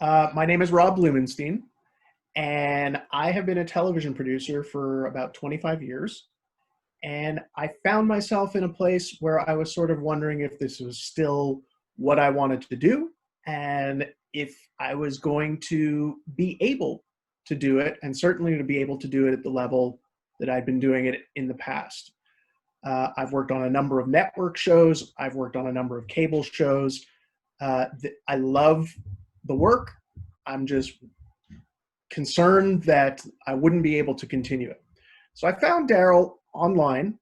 My name is Rob Blumenstein, and I have been a television producer for about 25 years. And I found myself in a place where I was sort of wondering if this was still what I wanted to do and if I was going to be able to do it, and certainly to be able to do it at the level that I'd been doing it in the past. I've worked on a number of network shows, I've worked on a number of cable shows. I love the work. I'm just concerned that I wouldn't be able to continue it. So I found Daryl online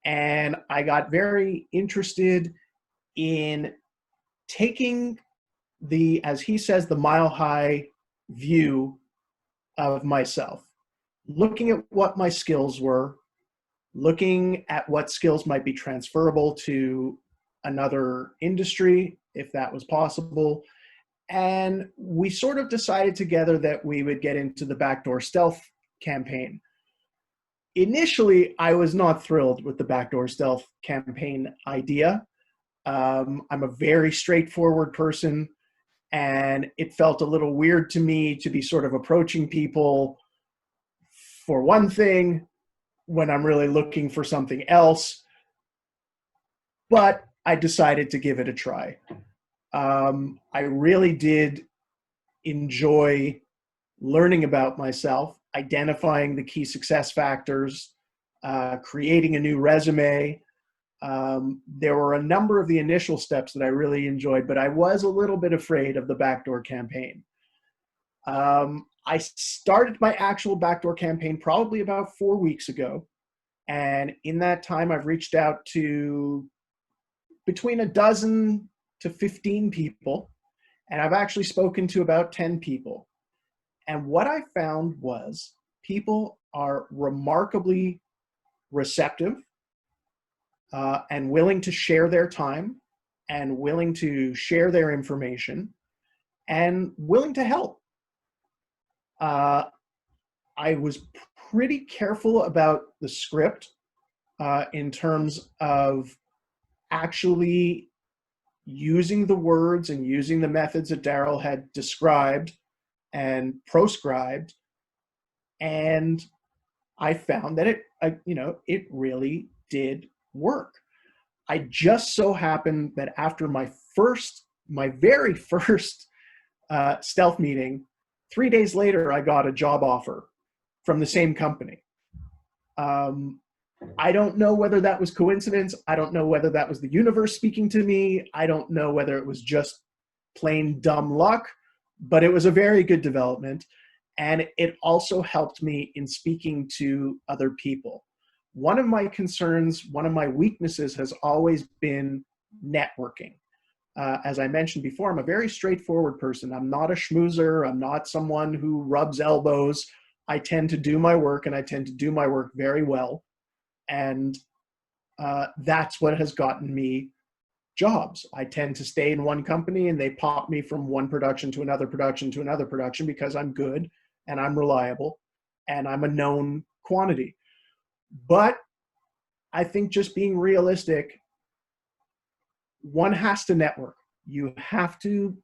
and I got very interested in taking as he says, the mile high view of myself, looking at what my skills were, looking at what skills might be transferable to another industry, if that was possible. And we sort of decided together that we would get into the backdoor stealth campaign. Initially, I was not thrilled with the backdoor stealth campaign idea. I'm a very straightforward person, and it felt a little weird to me to be sort of approaching people for one thing when I'm really looking for something else. But I decided to give it a try. I really did enjoy learning about myself, identifying the key success factors, creating a new resume. There were a number of the initial steps that I really enjoyed, but I was a little bit afraid of the backdoor campaign. I started my actual backdoor campaign probably about 4 weeks ago. And in that time, I've reached out to between a dozen to 15 people, and I've actually spoken to about 10 people. And what I found was people are remarkably receptive and willing to share their time and willing to share their information and willing to help. I was pretty careful about the script in terms of actually using the words and using the methods that Daryl had described and proscribed. And I found that it really did work. I just so happened that after my very first stealth meeting, 3 days later, I got a job offer from the same company. I don't know whether that was coincidence. I don't know whether that was the universe speaking to me. I don't know whether it was just plain dumb luck, but it was a very good development. And it also helped me in speaking to other people. One of my concerns, one of my weaknesses has always been networking. As I mentioned before, I'm a very straightforward person. I'm not a schmoozer. I'm not someone who rubs elbows. I tend to do my work, and I tend to do my work very well. And that's what has gotten me jobs. I tend to stay in one company and they pop me from one production to another production to another production because I'm good and I'm reliable and I'm a known quantity. But I think just being realistic, one has to network. You have to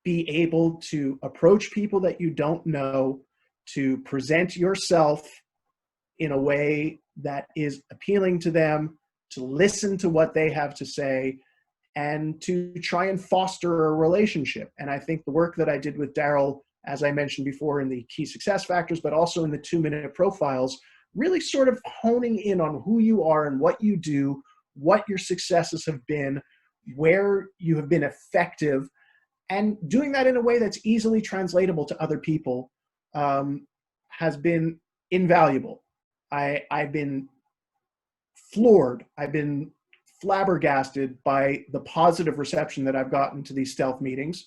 be able to approach people that you don't know, to present yourself in a way that is appealing to them, to listen to what they have to say, and to try and foster a relationship. And I think the work that I did with Daryl, as I mentioned before, in the key success factors, but also in the 2-minute profiles, really sort of honing in on who you are and what you do, what your successes have been, where you have been effective, and doing that in a way that's easily translatable to other people has been invaluable. I've been floored. I've been flabbergasted by the positive reception that I've gotten to these stealth meetings.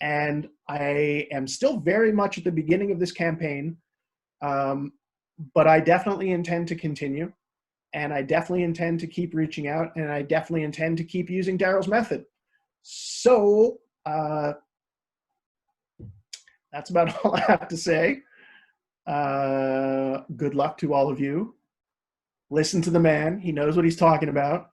And I am still very much at the beginning of this campaign, but I definitely intend to continue. And I definitely intend to keep reaching out. And I definitely intend to keep using Daryl's method. So that's about all I have to say. Good luck to all of you. Listen to the man. He knows what he's talking about.